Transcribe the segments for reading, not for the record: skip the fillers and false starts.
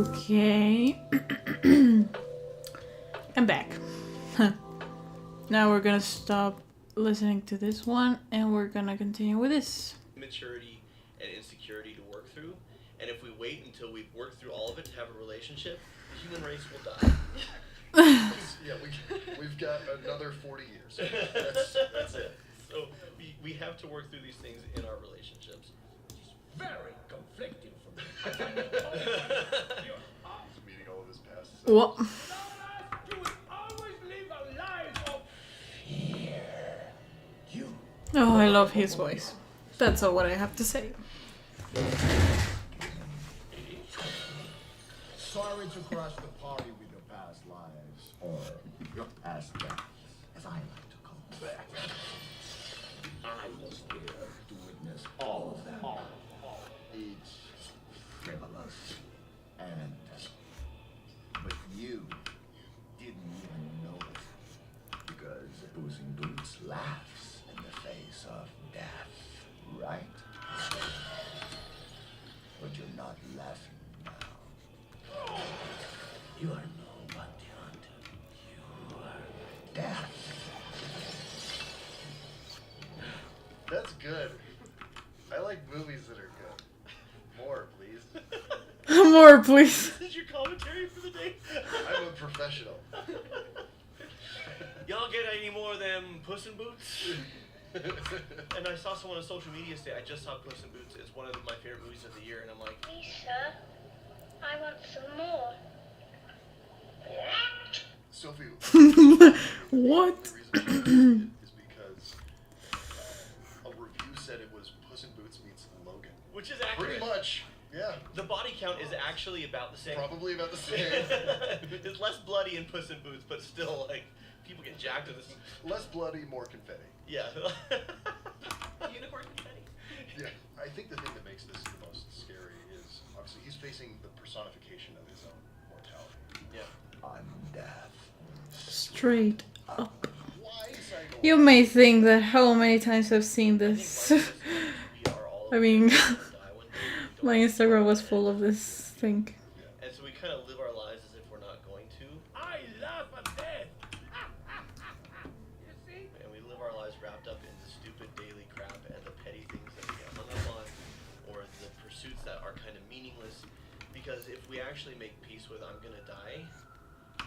Okay. I'm back. Now we're gonna stop listening to this one and we're gonna continue with this. Maturity and insecurity to work through, and if we wait until we've worked through all of it to have a relationship, the human race will die. Yeah, we've got another 40 years. That's it. So we have to work through these things in our relationships. Very conflicting for me. Meeting all of his past. What? You will always live a life of fear. You. Oh, I love his voice. That's all what I have to say. Sorry to crash the party with your past lives, or your past deaths, as I like to call them. I was here to witness all of them. Each frivolous and but you didn't even notice because Boozing Boots laughs in the face of death, right? But you're not laughing now. You are no bounty hunter. You are death. That's good. I like movies that are good. More, please. More, please. This is your commentary for the day? I'm a professional. Y'all get any more of them Puss in Boots? And I saw someone on social media say, I just saw Puss in Boots. It's one of my favorite movies of the year. And I'm like, Lisa, I want some more. Sophie. What? The reason she liked it is because a review said it was Puss in Boots meets Logan. which is accurate. Pretty much, yeah. The body count is actually about the same. Probably about the same. It's less bloody in Puss in Boots, but still, like, people get jacked in this. Less bloody, more confetti. Yeah. Unicorn confetti. Yeah, I think the thing that makes this the most scary is obviously he's facing the personification of his own mortality. Yeah. I'm death. Straight up. Why is I You may think that how many times I've seen this. I mean, my Instagram was full of this thing. And so we kind of live our lives as if we're not going to. I laugh at death. You see? And we live our lives wrapped up in the stupid daily crap and the petty things that we get hung up on, or the pursuits that are kind of meaningless. Because if we actually make peace with I'm gonna die,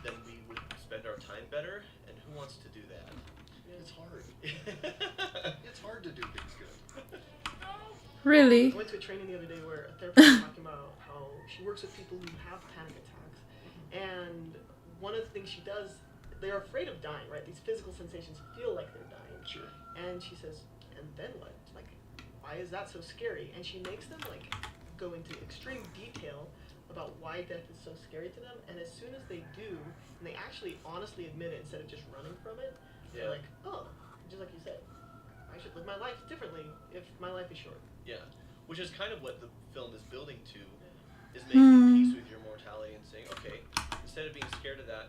then we would spend our time better, and who wants to do that? It's hard. It's hard to do things good. Really? I went to a training the other day where a therapist was talking about how she works with people who have panic attacks. And one of the things she does, they're afraid of dying, right? These physical sensations feel like they're dying. Sure. And she says, and then what? Like, why is that so scary? And she makes them, like, go into extreme detail about why death is so scary to them. And as soon as they do, and they actually honestly admit it instead of just running from it, they're like, oh, just like you said, I should live my life differently if my life is short. Yeah, which is kind of what the film is building to, is making peace with your mortality and saying, okay, instead of being scared of that,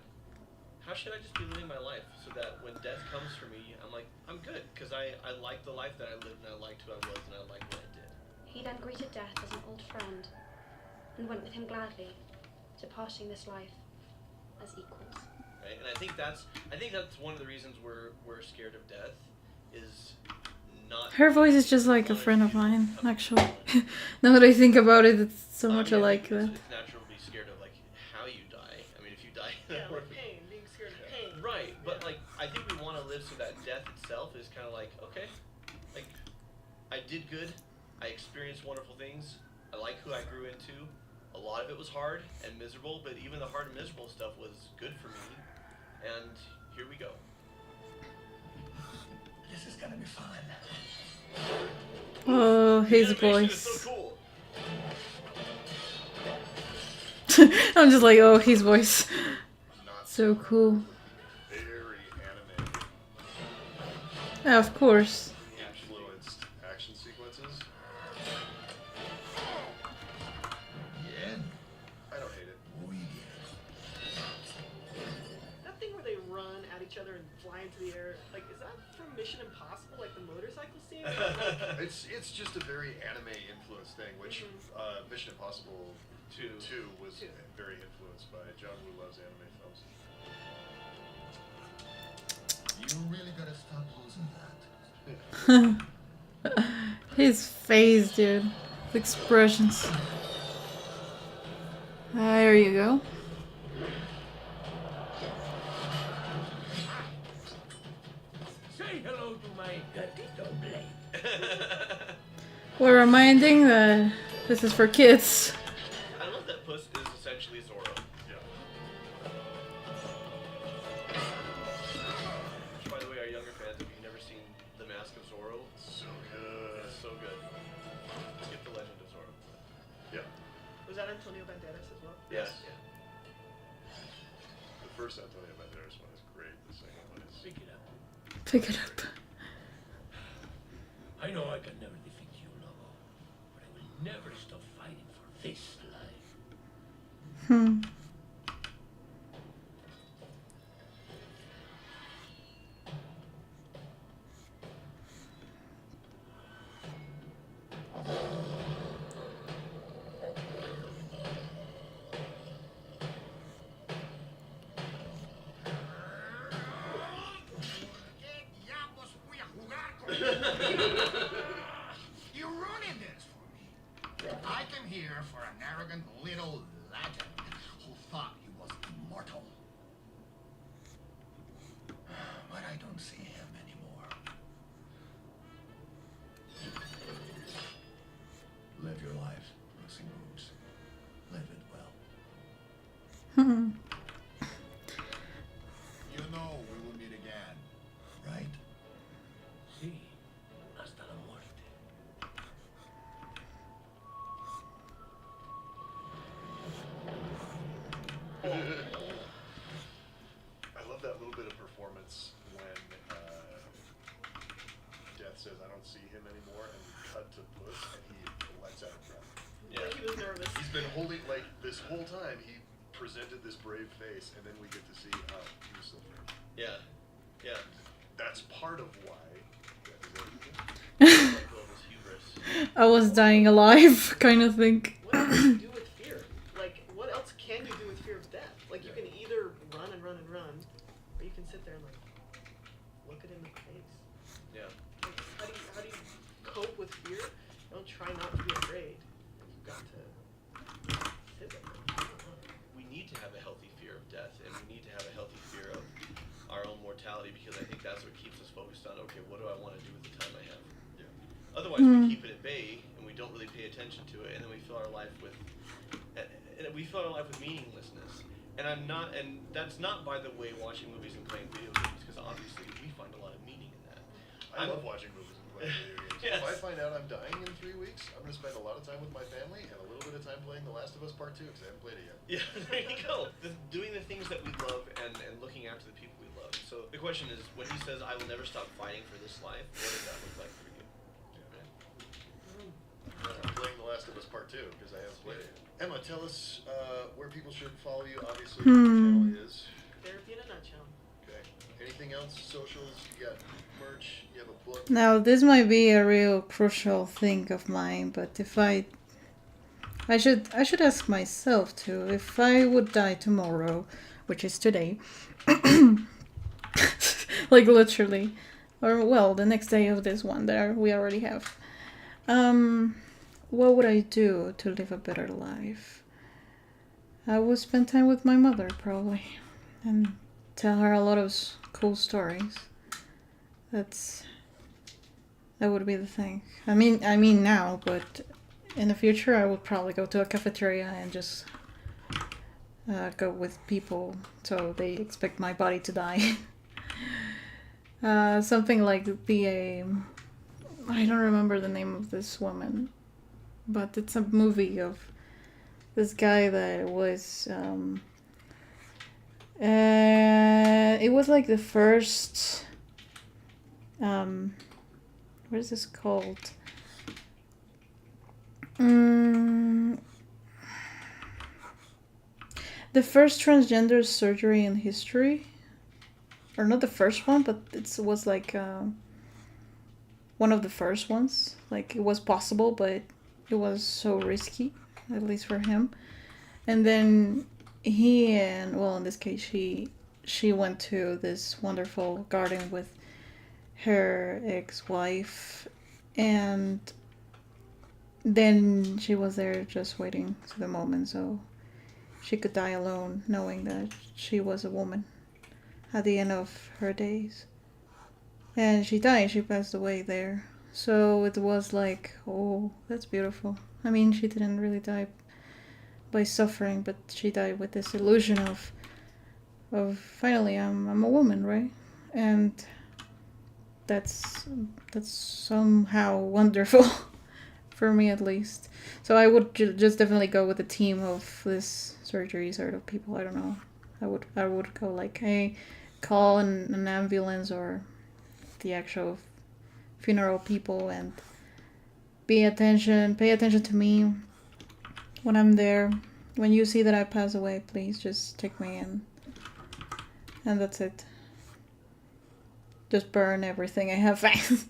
how should I just be living my life so that when death comes for me, I'm like, I'm good, because I like the life that I lived, and I liked who I was, and I liked what I did. He then greeted death as an old friend and went with him gladly, departing this life as equals. Right, and I think that's one of the reasons we're scared of death, is not. Her voice is just like a friend of mine, actually. Now that I think about it, it's so much alike that. It's natural to be scared of, like, how you die. I mean, if you die. Yeah, like pain, being scared of pain. Right, but like I think we want to live so that death itself is kind of like, okay, like I did good, I experienced wonderful things, I like who I grew into. A lot of it was hard and miserable, but even the hard and miserable stuff was good for me. And here we go. This is gonna be fun. Oh, his The animation is voice. so cool. I'm just like, oh, his voice. Not So cool. very animated. Yeah, of course. Influenced action sequences. Yeah. I don't hate it. We That thing where they run at each other and fly into the air. Like, is that from Mission Impossible, like the motorcycle scene? Like, It's just a very anime influenced thing, which Mission Impossible 2 was Two. very influenced by. John Woo loves anime films. You really gotta stop losing that. His face, dude. The expressions. There you go. Say hello to my gatito blade. We're reminding that this is for kids. I love that Puss is essentially Zorro. Yeah. Which, by the way, our younger fans, if you've never seen The Mask of Zorro, So good. it's so good. Skip the Legend of Zorro. Yeah. was that Antonio Banderas as well? Yes. The first Antonio Banderas one is great. The second one is. Pick it up. Pick it up. I know I can never defeat you, Lobo, but I will never stop fighting for this life. Hmm. You're ruining this for me. I came here for an arrogant little legend who thought he was immortal. But I don't see him anymore. Live your life, Puss in Boots. Live it well. Hmm. You know we will meet again, right? Sí, hasta la muerte. I love that little bit of performance when Death says, "I don't see him anymore," and we cut to Puss, and he lets out a breath. Like he was nervous. He's been holding, like, this whole time, he presented this brave face, and then we get to see, he was still afraid. Yeah. Yeah. That's part of why Death is everything. Like all this hubris. I was dying alive, kind of thing. What else do you do with fear? Like, what else can you do with fear of death? Like, you can either run and run and run, or you can sit there and, like, look it in the face. Yeah. Like, how do you cope with fear? Don't try not to be afraid. You've got to sit there. I don't know. We need to have a healthy fear of death, and we need to have a healthy fear of our own mortality, because I think that's what keeps us focused on, okay, what do I want to do with the time I have? Yeah. Otherwise, we keep it at bay, and we don't really pay attention to it, and then we fill our life with, meaninglessness. And that's not, by the way, watching movies and playing video games, because obviously we find a lot of meaning in that. I love watching movies and playing video games. Yes. If I find out I'm dying in 3 weeks, I'm going to spend a lot of time with my family and a little bit of time playing The Last of Us Part 2, because I haven't played it yet. Yeah, there you go. Doing the things that we love and looking after the people we love. So the question is, when he says, "I will never stop fighting for this life," what does that look like for you? I'm playing The Last of Us Part 2, because I haven't played it yet. Emma, tell us where people should follow you. Obviously, your channel is. Therapy in a nutshell. Okay. Anything else? Socials? You got merch? You have a book? Now, this might be a real crucial thing of mine, but if I should ask myself too, if I would die tomorrow, which is today, like literally, or well, the next day of this one that we already have, what would I do to live a better life? I would spend time with my mother probably, and tell her a lot of cool stories. That would be the thing. I mean now, but in the future I would probably go to a cafeteria and just go with people so they expect my body to die. Something like I don't remember the name of this woman, but it's a movie of this guy that was it was like the first what is this called? The first transgender surgery in history. or not the first one, but it was like one of the first ones. Like it was possible, but it was so risky, at least for him. And then he and, well, in this case, she went to this wonderful garden with her ex-wife, and then she was there just waiting to the moment so she could die alone, knowing that she was a woman at the end of her days. And she died, she passed away there. So it was like, oh, that's beautiful. I mean, she didn't really die by suffering, but she died with this illusion of finally I'm a woman, right? And that's somehow wonderful for me, at least. So I would just definitely go with a team of this surgery sort of people. I don't know. I would go like, hey, call an ambulance or the actual funeral people and pay attention to me when I'm there. When you see that I pass away, please just take me in. And that's it. Just burn everything I have found.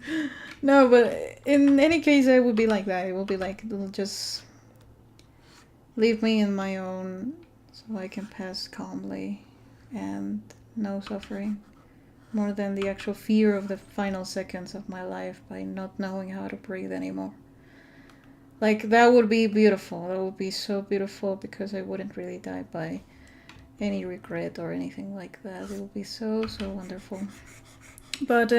No, but in any case, I would be like that. It will be like, just leave me in my own so I can pass calmly and no suffering. More than the actual fear of the final seconds of my life by not knowing how to breathe anymore. Like, that would be beautiful. That would be so beautiful because I wouldn't really die by any regret or anything like that. It would be so, so wonderful. But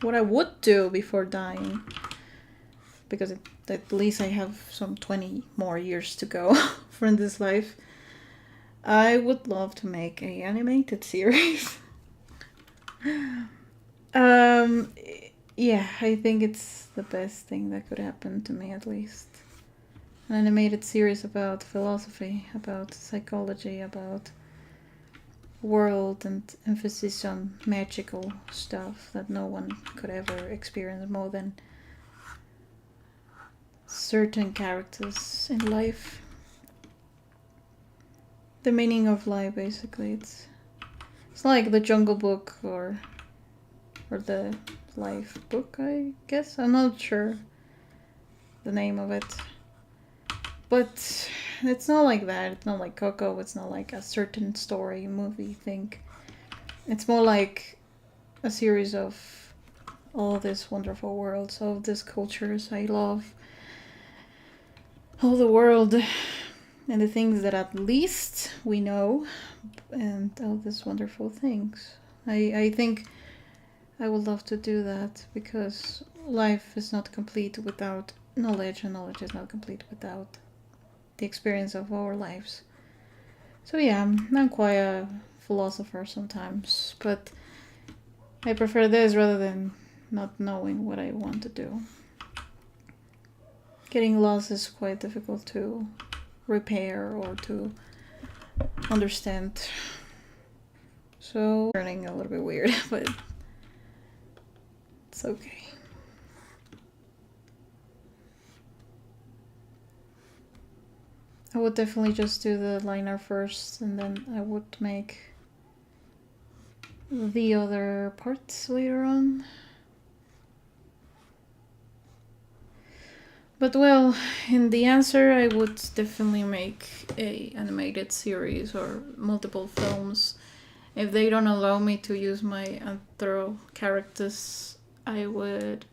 what I would do before dying, because at least I have some 20 more years to go from this life, I would love to make an animated series. Yeah, I think it's the best thing that could happen to me, at least. An animated series about philosophy, about psychology, about world, and emphasis on magical stuff that no one could ever experience more than certain characters in life. The meaning of life, basically. It's like the Jungle Book or the Life book, I guess. I'm not sure the name of it. But it's not like that. It's not like Coco. It's not like a certain story, movie thing. It's more like a series of all these wonderful worlds, all these cultures I love. All the world and the things that at least we know, and all these wonderful things. I think I would love to do that because life is not complete without knowledge, and knowledge is not complete without the experience of our lives. So yeah, I'm quite a philosopher sometimes, but I prefer this rather than not knowing what I want to do. Getting lost is quite difficult to repair or to understand. So, turning a little bit weird, but it's okay. I would definitely just do the liner first, and then I would make the other parts later on. But well, in the answer, I would definitely make a animated series or multiple films. If they don't allow me to use my anthro characters, I would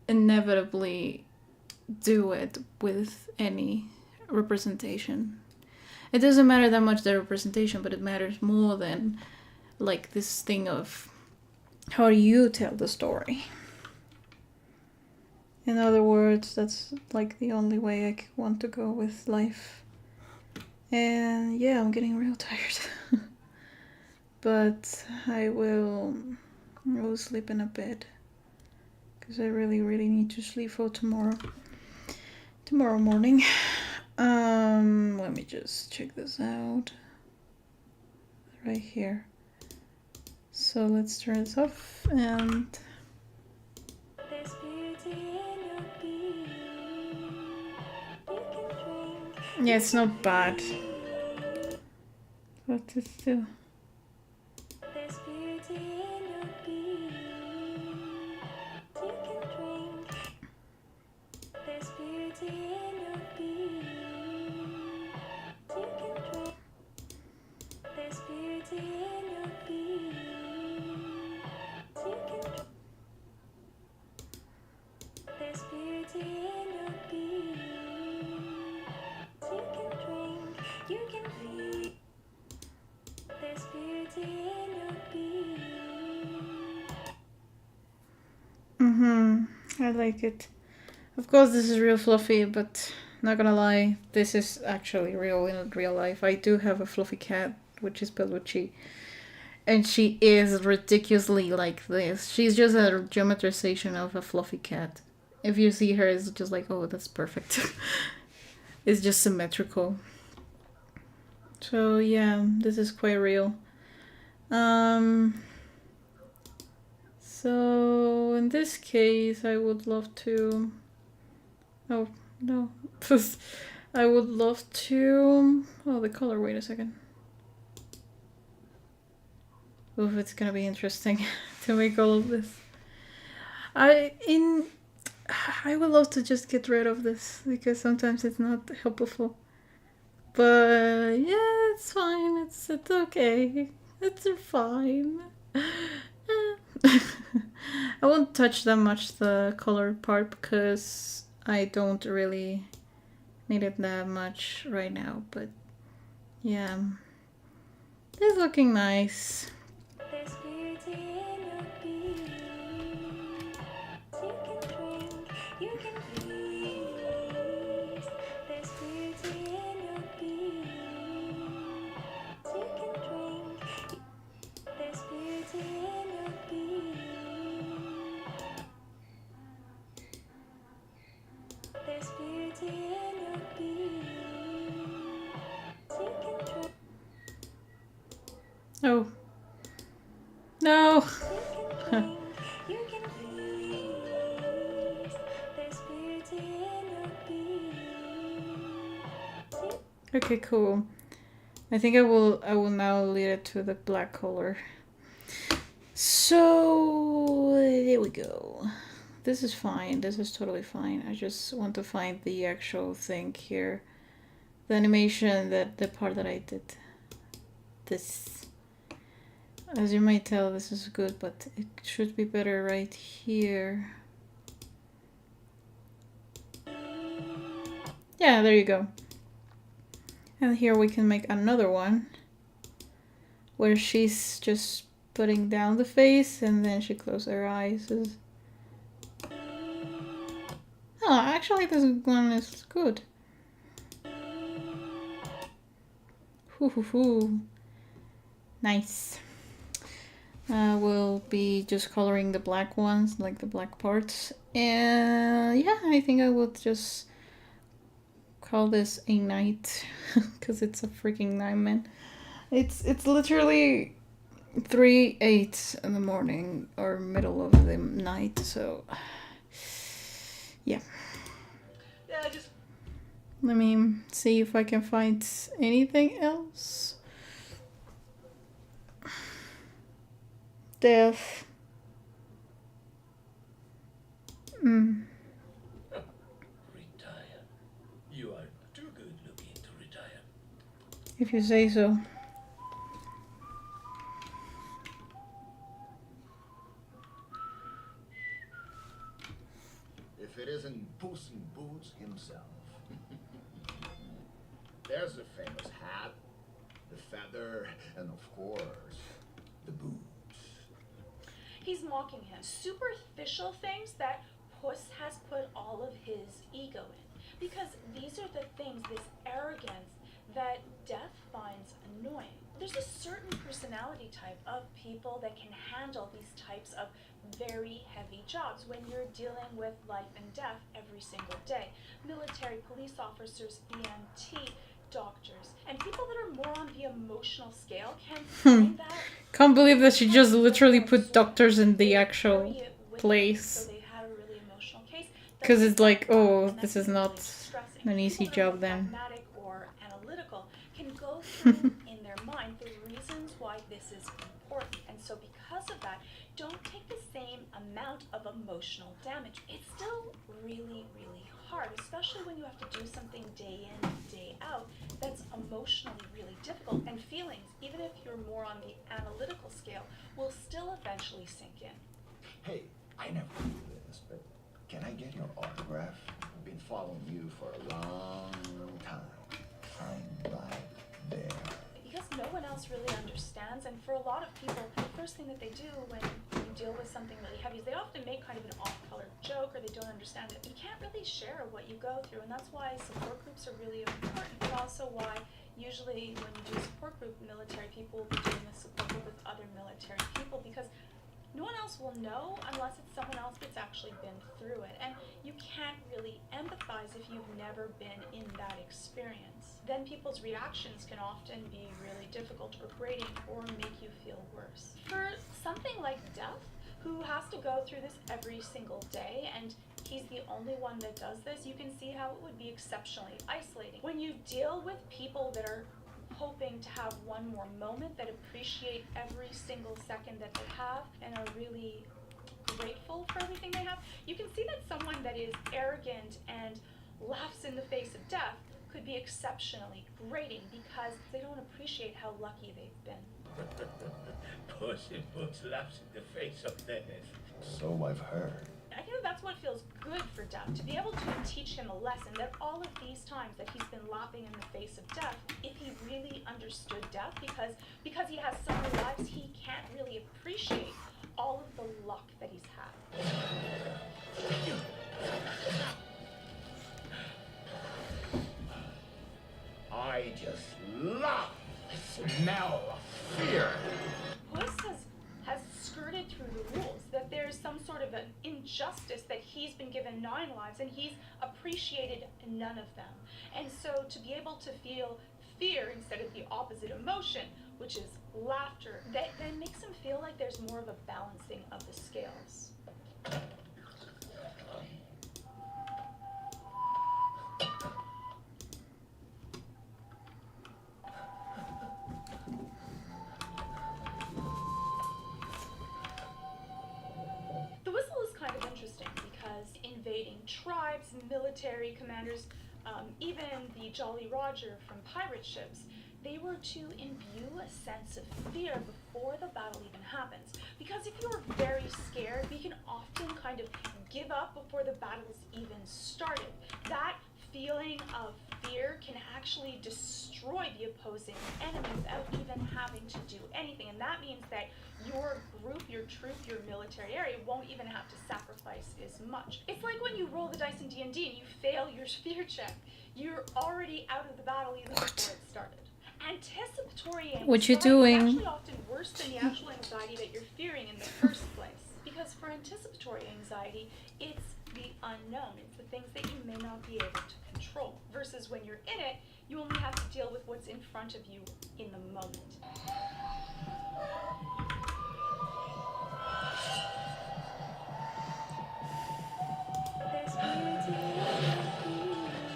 inevitably do it with any representation. It doesn't matter that much the representation, but it matters more than like this thing of how do you tell the story. In other words, that's like the only way I want to go with life. And yeah, I'm getting real tired. But I will sleep in a bed. Because I really, really need to sleep for tomorrow. Tomorrow morning. Let me just check this out. Right here. So let's turn this off and... Yeah, it's not bad. But it's still... I like it. Of course, this is real fluffy, but not gonna lie, this is actually real in real life. I do have a fluffy cat, which is spelled with Chi. And she is ridiculously like this. She's just a geometrization of a fluffy cat. If you see her, it's just like, oh, that's perfect. It's just symmetrical. So yeah, this is quite real. So in this case, I would love to... Oh, no. I would love to... Oh, the color, wait a second. Oof, it's gonna be interesting to make all of this. I would love to just get rid of this because sometimes it's not helpful. But yeah, it's fine. It's okay. It's fine. I won't touch that much the color part because I don't really need it that much right now. But yeah, it's looking nice. Oh. No. Okay, cool. I think I will now lead it to the black color. So there we go. This is fine. This is totally fine. I just want to find the actual thing here. The animation, the part that I did. This. As you might tell, this is good, but it should be better right here. Yeah, there you go. And here we can make another one where she's just putting down the face and then she closes her eyes. Oh, actually this one is good. Hoo. Nice. We'll be just coloring the black ones, like the black parts. And yeah, I think I would just call this a night because it's a freaking nightmare. It's literally 3:08 in the morning or middle of the night, so yeah. Yeah, just Let me see if I can find anything else. Death. Retire. You are too good looking to retire. If you say so. If it isn't Puss in Boots himself. There's the famous hat, the feather, and of course, the boots. He's mocking him. Superficial things that Puss has put all of his ego in. Because these are the things, this arrogance, that Death finds annoying. There's a certain personality type of people that can handle these types of very heavy jobs when you're dealing with life and death every single day. Military, police officers, EMT, doctors, and people that are more on the emotional scale can find that. Can't believe that she just literally put doctors in the actual place. So they had a really emotional case. Because it's like, oh, this is not an easy job then. Pragmatic or analytical can go through in their mind the reasons why this is important. And so because of that, don't take the same amount of emotional damage. It's still really, really hard. hard, especially when you have to do something day in, day out, that's emotionally really difficult. And feelings, even if you're more on the analytical scale, will still eventually sink in. Hey, I never do this, but can I get your autograph? I've been following you for a long time. I'm right there. Because no one else really understands, and for a lot of people, the first thing that they do when you deal with something really heavy is they often make kind of an off-color joke, or they don't understand it. You can't really share what you go through, and that's why support groups are really important, and also why usually when you do a support group, military people will be doing a support group with other military people, because no one else will know unless it's someone else that's actually been through it. And you can't really empathize if you've never been in that experience. Then people's reactions can often be really difficult or grating or make you feel worse. For something like Death, who has to go through this every single day, and he's the only one that does this, you can see how it would be exceptionally isolating. When you deal with people that are hoping to have one more moment, that appreciate every single second that they have and are really grateful for everything they have, you can see that someone that is arrogant and laughs in the face of death could be exceptionally grating because they don't appreciate how lucky they've been. Puss in Boots laughs in the face of death. So I've heard. I think that's what feels good for Death, to be able to teach him a lesson that all of these times that he's been laughing in the face of death, if he really understood death, because he has so many lives, he can't really appreciate all of the luck that he's had. I just love the smell of fear. Puss has skirted through the rules, that there's some sort of an injustice, that he's been given 9 lives and he's appreciated none of them. And so to be able to feel fear instead of the opposite emotion, which is laughter, that then makes him feel like there's more of a balancing of the scales. The whistle is kind of interesting because invading tribes, military commanders, even the Jolly Roger from pirate ships, they were to imbue a sense of fear before the battle even happens. Because if you're very scared, we can often kind of give up before the battle's even started. That feeling of fear can actually destroy the opposing enemy without even having to do anything. And that means that your group, your troop, your military area won't even have to sacrifice as much. It's like when you roll the dice in D&D and you fail your fear check. You're already out of the battle even before it started. Anticipatory anxiety What you is doing? actually often worse than the actual anxiety that you're fearing in the first place. Because for anticipatory anxiety, it's the unknown. It's the things that you may not be able to control. Versus when you're in it, you only have to deal with what's in front of you in the moment.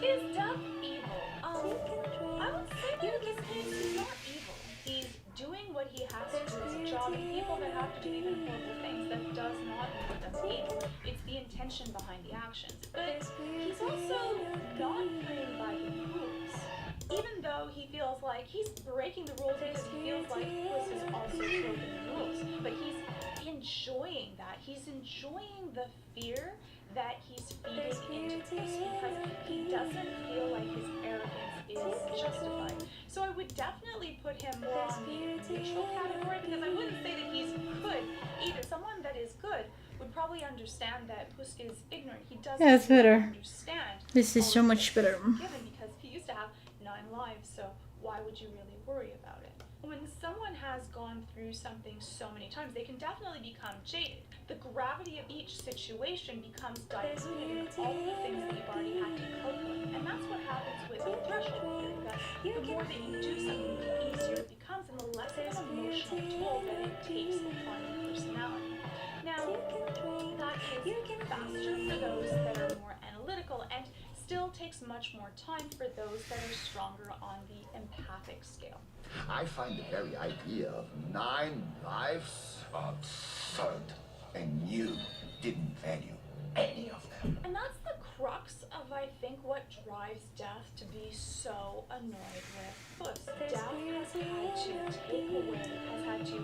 Is Death evil? I would say that in this case he's not evil. He's doing what he has to do as a job, and people that have to do even horrible things, that does not make them evil. It's the intention behind the actions. But he's also not playing by the rules. Even though he feels like he's breaking the rules because he feels like Puss is also broken the rules. But he's enjoying that. He's enjoying the fear that he's feeding into Puss because he doesn't feel like his arrogance is justified. So I would definitely put him more on the neutral category, because I wouldn't say that he's good either. Someone that is good would probably understand that Puss is ignorant. He doesn't Yeah, it's better. understand. This is so much better. Given, because he used to have 9 lives, so why would you really worry about it? When someone has gone through something so many times, they can definitely become jaded. The gravity of each situation becomes diluted in all the things that you've already had to cope with. And that's what happens with threshold theory, that the more that you do something, the easier it becomes and the less of an emotional toll that it takes upon your personality. Now, that is faster for those that are more analytical, and still takes much more time for those that are stronger on the empathic scale. I find the very idea of 9 lives absurd, and you didn't value any of them. And that's the crux of, I I think, what drives Death to be so annoyed with Puss. Death has had to take away, has had to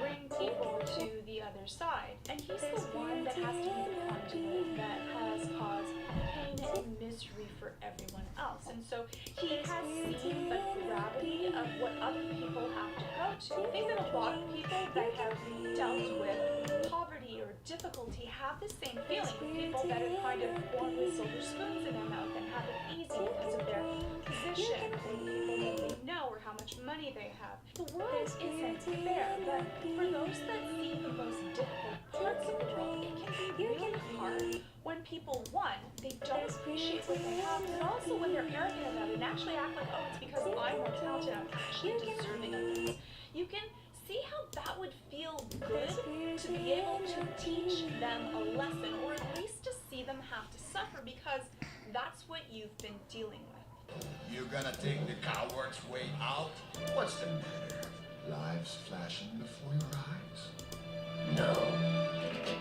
bring people to the other side. And he's the one that has to be the conduit that has caused pain and misery for everyone else. And so he has seen the gravity of what other people have to go to. I think that a lot of people that have dealt with poverty or difficulty have the same feeling. People that are kind of born with silver spoons in their mouth and have it easy because of their position, or the people that they know, or how much money they have. The world isn't fair, but for those that see the most difficult parts of the world, it can be really hard when people, one, they don't appreciate what they have, but also when they're arrogant about it and actually act like, oh, it's because I'm more talented, I'm actually deserving of this. You can see how that would feel good to be able to teach them a lesson, or at least to see them have to suffer, because that's what you've been dealing with. You're gonna take the coward's way out? What's the matter? Lives flashing before your eyes? No,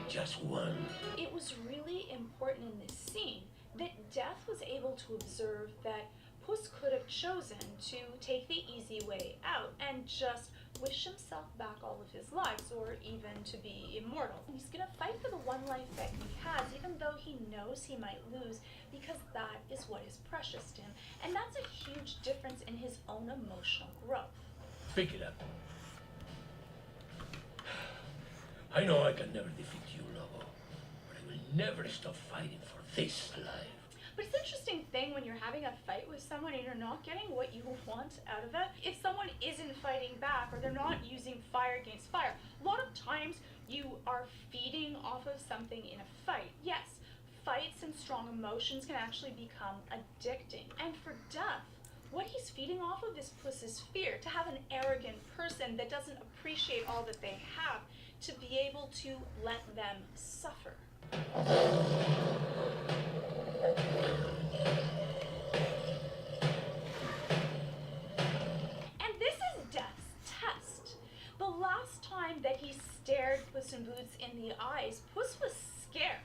just one. It was really important in this scene that Death was able to observe that Puss could have chosen to take the easy way out and just wish himself back all of his lives, or even to be immortal. He's gonna fight for the one life that he has, even though he knows he might lose, because that is what is precious to him. And that's a huge difference in his own emotional growth. Pick it up. I know I can never defeat you, Lobo, but I will never stop fighting for this life. But it's an interesting thing when you're having a fight with someone and you're not getting what you want out of it. If someone isn't fighting back, or they're not using fire against fire, a lot of times you are feeding off of something in a fight. Yes, fights and strong emotions can actually become addicting. And for Death, what he's feeding off of is Puss's fear, to have an arrogant person that doesn't appreciate all that they have, to be able to let them suffer. And this is Death's test. The last time that he stared Puss in Boots in the eyes, Puss was scared.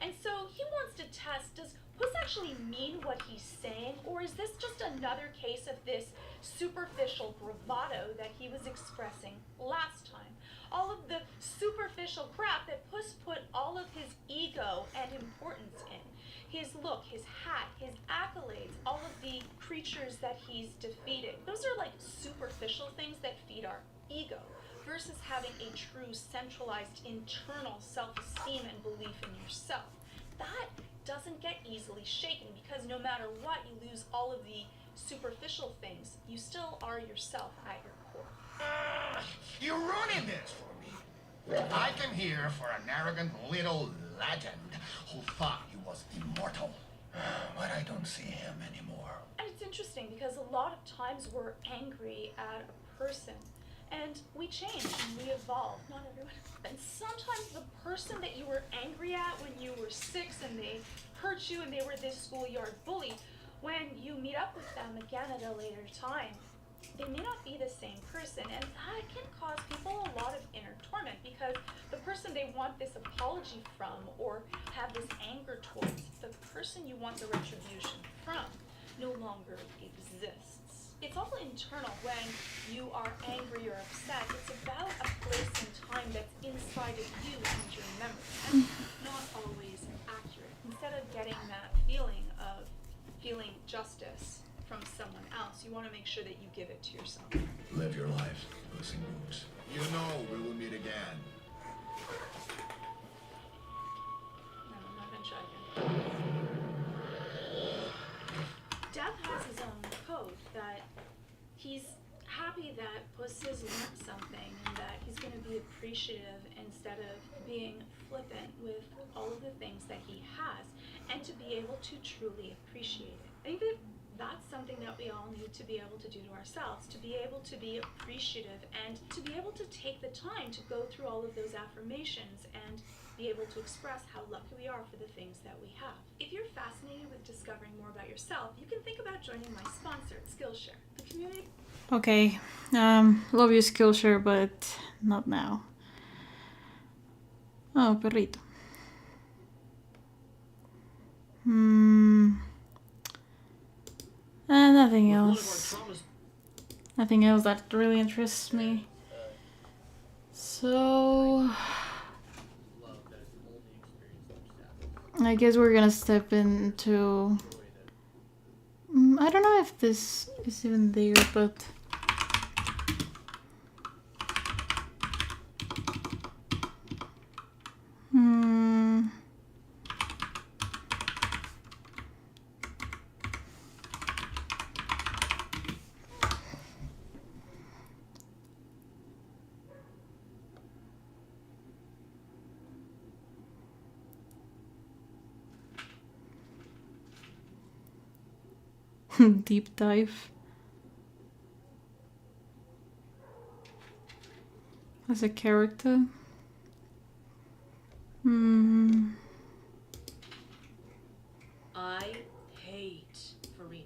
And so he wants to test, does Puss actually mean what he's saying, or is this just another case of this superficial bravado that he was expressing last time? All of the superficial crap that Puss put all of his ego and importance in. His look, his hat, his accolades, all of the creatures that he's defeated. Those are like superficial things that feed our ego, versus having a true centralized internal self-esteem and belief in yourself. That doesn't get easily shaken, because no matter what, you lose all of the superficial things, you still are yourself at your core. You're ruining this for me. I came here for an arrogant little legend who thought he was immortal. But I don't see him anymore. And it's interesting, because a lot of times we're angry at a person, and we change and we evolve. Not everyone. And sometimes the person that you were angry at when you were 6 and they hurt you and they were this schoolyard bully, when you meet up with them again at a later time, they may not be the same person, and that can cause people a lot of inner torment, because the person they want this apology from, or have this anger towards, the person you want the retribution from, no longer exists. It's all internal when you are angry or upset. It's about a place and time that's inside of you and your memory, and not always accurate. Instead of getting that feeling of feeling justice from someone else, you want to make sure that you give it to yourself. Live your life, Puss in Boots. You know we will meet again. No, I'm not gonna try again. Death has his own code, that he's happy that Puss has learned something, and that he's going to be appreciative instead of being flippant with all of the things that he has, and to be able to truly appreciate it. I think that that's something that we all need to be able to do to ourselves, to be able to be appreciative, and to be able to take the time to go through all of those affirmations and be able to express how lucky we are for the things that we have. If you're fascinated with discovering more about yourself, you can think about joining my sponsor, Skillshare. The community... Okay, love you, Skillshare, but not now. Oh, perrito. nothing With one of our else. traumas. Nothing else that really interests me. So Love that it's only experienced through sadness. I guess we're gonna step into. Joy that I don't know if this is even there, but. Deep dive. As a character. I hate Farina.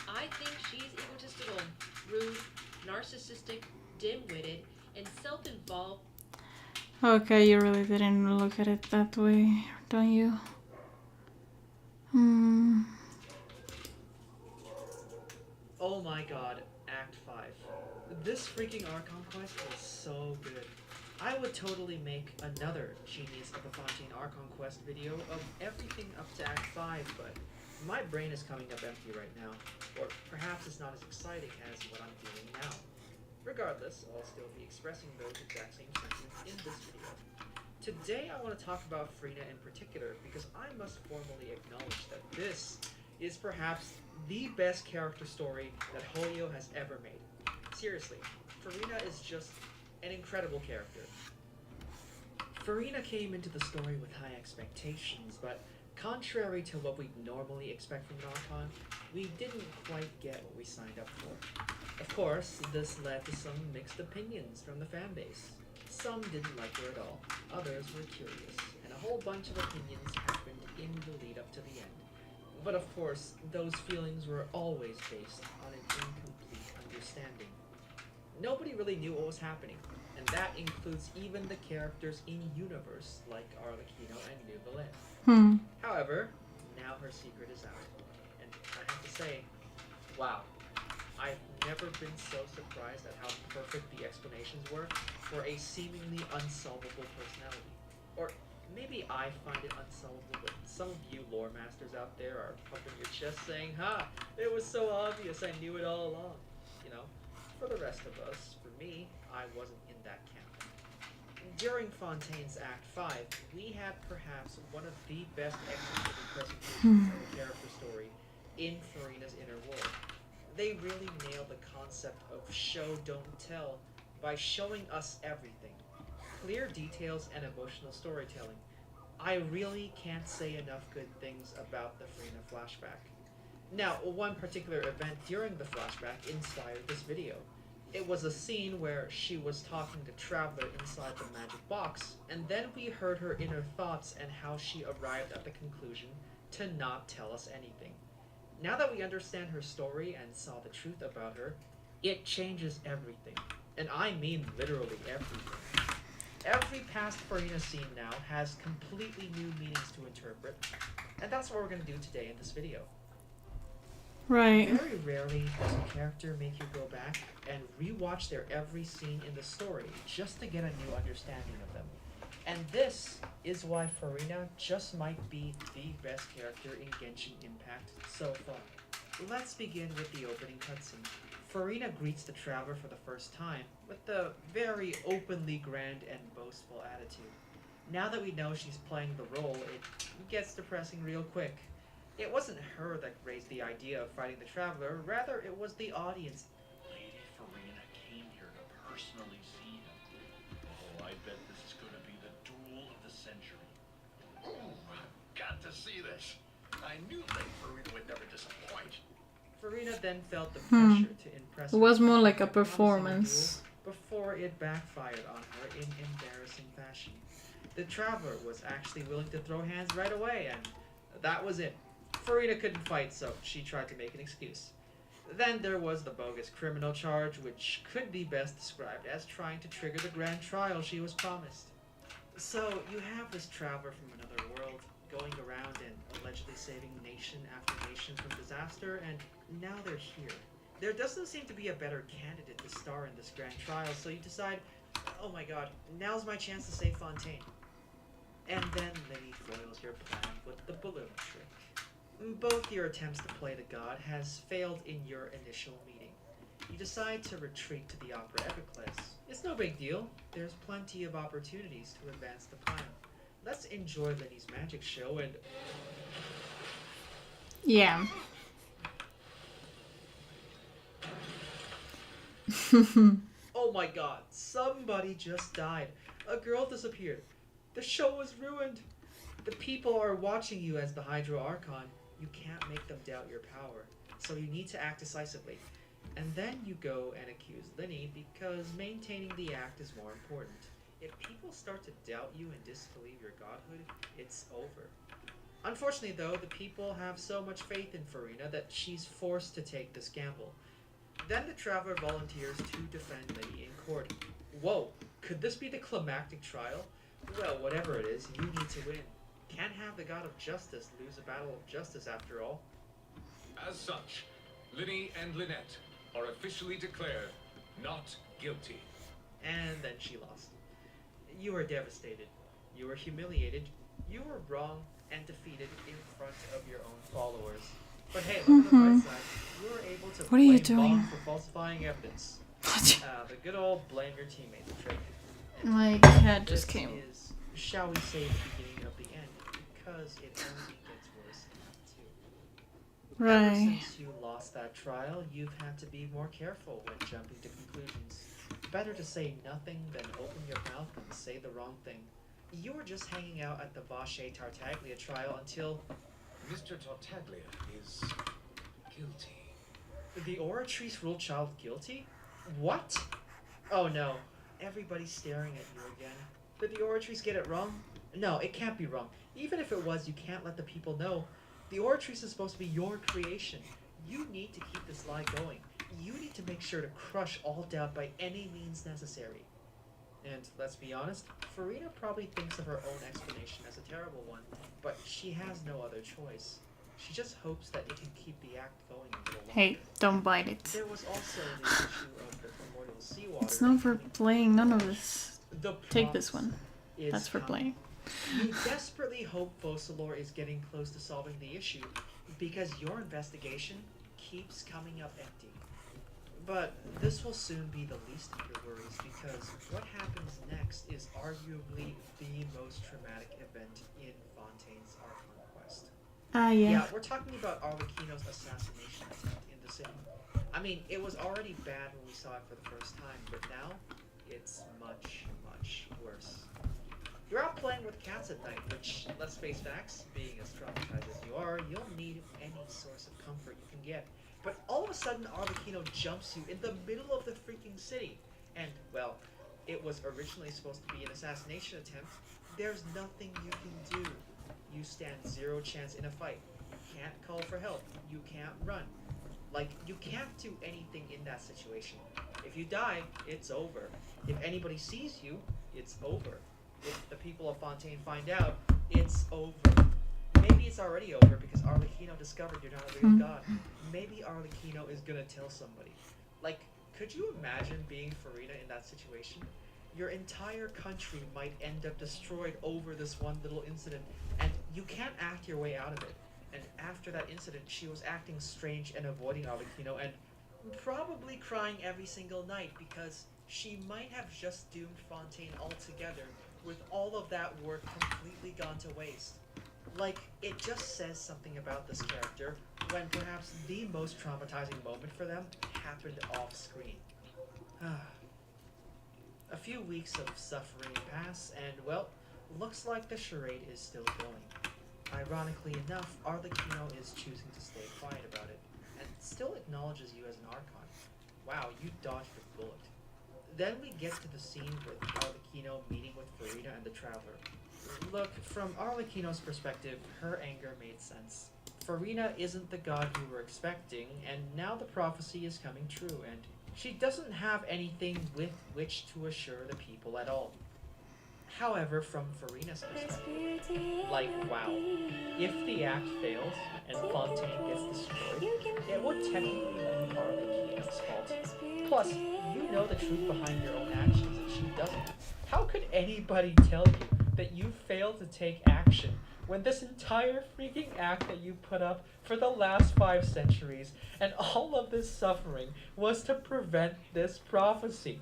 I think she's egotistical, rude, narcissistic, dim-witted, and self-involved. Okay, you really didn't look at it that way, don't you? Oh my god, Act 5. This freaking Archon quest was so good. I would totally make another Genius of the Fontaine Archon quest video of everything up to Act 5, but my brain is coming up empty right now. Or perhaps it's not as exciting as what I'm feeling now. Regardless, I'll still be expressing those exact same sentiments in this video. Today I want to talk about Farina in particular because I must formally acknowledge that this is perhaps the best character story that Holyo has ever made. Seriously, Farina is just an incredible character. Farina came into the story with high expectations, but contrary to what we'd normally expect from an Archon, we didn't quite get what we signed up for. Of course, this led to some mixed opinions from the fanbase. Some didn't like her at all, others were curious, and a whole bunch of opinions happened in the lead up to the end. But of course, those feelings were always based on an incomplete understanding. Nobody really knew what was happening, and that includes even the characters in-universe like Arlecchino and New Villain. However, now her secret is out, and I have to say, wow, I've never been so surprised at how perfect the explanations were for a seemingly unsolvable personality. Or maybe I find it unsolvable, but some of you lore masters out there are pumping your chest saying, "Ha! It was so obvious, I knew it all along." You know, for the rest of us, for me, I wasn't in that camp. During Fontaine's Act 5, we had perhaps one of the best executed presentations of a character story in Farina's inner world. They really nailed the concept of show, don't tell by showing us everything. Clear details and emotional storytelling. I really can't say enough good things about the Farina flashback. Now, one particular event during the flashback inspired this video. It was a scene where she was talking to Traveler inside the magic box, and then we heard her inner thoughts and how she arrived at the conclusion to not tell us anything. Now that we understand her story and saw the truth about her, it changes everything. And I mean literally everything. Every past Farina scene now has completely new meanings to interpret, and that's what we're going to do today in this video. Right. Very rarely does a character make you go back and rewatch their every scene in the story just to get a new understanding of them. And this is why Farina just might be the best character in Genshin Impact so far. Let's begin with the opening cutscene. Farina greets the Traveler for the first time with a very openly grand and boastful attitude. Now that we know she's playing the role, it gets depressing real quick. It wasn't her that raised the idea of fighting the Traveler, rather it was the audience. Lady Farina came here to personally see him. Oh, I bet this is going to be the duel of the century. Oh, I've got to see this. I knew Lady Farina would never disappoint. Farina then felt the pressure to impress It was her more like a by promising performance. duel before it backfired on her in embarrassing fashion. The Traveler was actually willing to throw hands right away, and that was it. Farina couldn't fight, so she tried to make an excuse. Then there was the bogus criminal charge, which could be best described as trying to trigger the grand trial she was promised. So you have this Traveler from another world going around and allegedly saving nation after nation from disaster, and now they're here. There doesn't seem to be a better candidate to star in this grand trial, so you decide, oh my god, now's my chance to save Fontaine. And then Lily foils your plan with the balloon trick. Both your attempts to play the god has failed in your initial meeting. You decide to retreat to the Opera Epiclese. It's no big deal. There's plenty of opportunities to advance the plan. Let's enjoy Lenny's magic show and... Yeah. Oh my god, somebody just died. A girl disappeared. The show was ruined. The people are watching you as the Hydro Archon. You can't make them doubt your power, so you need to act decisively. And then you go and accuse Linny because maintaining the act is more important. If people start to doubt you and disbelieve your godhood, it's over. Unfortunately though, the people have so much faith in Farina that she's forced to take this gamble. Then the Traveler volunteers to defend Linny in court. Whoa, could this be the climactic trial? Well, whatever it is, you need to win. Can't have the god of justice lose a battle of justice after all. As such, Linny and Lynette are officially declared not guilty. And then she lost. You were devastated. You were humiliated. You were wrong and defeated in front of your own followers. But hey, look at the bright side. You were able to What are you blame doing? Bond for falsifying evidence. The good old blame your teammates trick. And My cat just this came. is, shall we say, the beginning of the end, because it only gets worse too. Ever Right. since you lost that trial, you've had to be more careful when jumping to conclusions. Better to say nothing than open your mouth and say the wrong thing. You were just hanging out at the Vache Tartaglia trial until... Mr. Tartaglia is guilty. The Oratrice ruled child guilty? What? Oh no. Everybody's staring at you again. Did the Oratrice get it wrong? No, it can't be wrong. Even if it was, you can't let the people know. The Oratrice is supposed to be your creation. You need to keep this lie going. You need to make sure to crush all doubt by any means necessary. And let's be honest, Farina probably thinks of her own explanation as a terrible one, but she has no other choice. She just hopes that it can keep the act going a little longer. Hey, don't bite it. There was also the issue of the primordial seawater. It's not for playing, none of this. The Take this promise one. is That's for coming. playing. You desperately hope Focalor is getting close to solving the issue because your investigation keeps coming up empty. But this will soon be the least of your worries because what happens next is arguably the most traumatic event in Fontaine's Archon quest. Yeah. We're talking about Arlecchino's assassination attempt in the city. I mean, it was already bad when we saw it for the first time, but now it's much, much worse. You're out playing with cats at night, which, let's face facts, being as traumatized as you are, you'll need any source of comfort you can get. But all of a sudden, Arlecchino jumps you in the middle of the freaking city. And, well, it was originally supposed to be an assassination attempt. There's nothing you can do. You stand zero chance in a fight. You can't call for help. You can't run. Like, you can't do anything in that situation. If you die, it's over. If anybody sees you, it's over. If the people of Fontaine find out, it's over. Maybe it's already over because Arlecchino discovered you're not a real god. Maybe Arlecchino is gonna tell somebody. Like, could you imagine being Farina in that situation? Your entire country might end up destroyed over this one little incident, and you can't act your way out of it. And after that incident, she was acting strange and avoiding Arlecchino, and probably crying every single night because she might have just doomed Fontaine altogether with all of that work completely gone to waste. Like, it just says something about this character when perhaps the most traumatizing moment for them happened off screen. A few weeks of suffering pass, and well, looks like the charade is still going. Ironically enough, Arlecchino is choosing to stay quiet about it, and still acknowledges you as an Archon. Wow, you dodged a bullet. Then we get to the scene with Arlecchino meeting with Farina and the Traveler. Look, from Arlecchino's perspective, her anger made sense. Farina isn't the god you were expecting, and now the prophecy is coming true, and she doesn't have anything with which to assure the people at all. However, from Farina's perspective, like, wow, if the act fails and Fontaine gets destroyed, it would technically be Arlecchino's fault. Plus, you know the truth behind your own actions and she doesn't. How could anybody tell you that you failed to take action when this entire freaking act that you put up for the last 5 centuries and all of this suffering was to prevent this prophecy?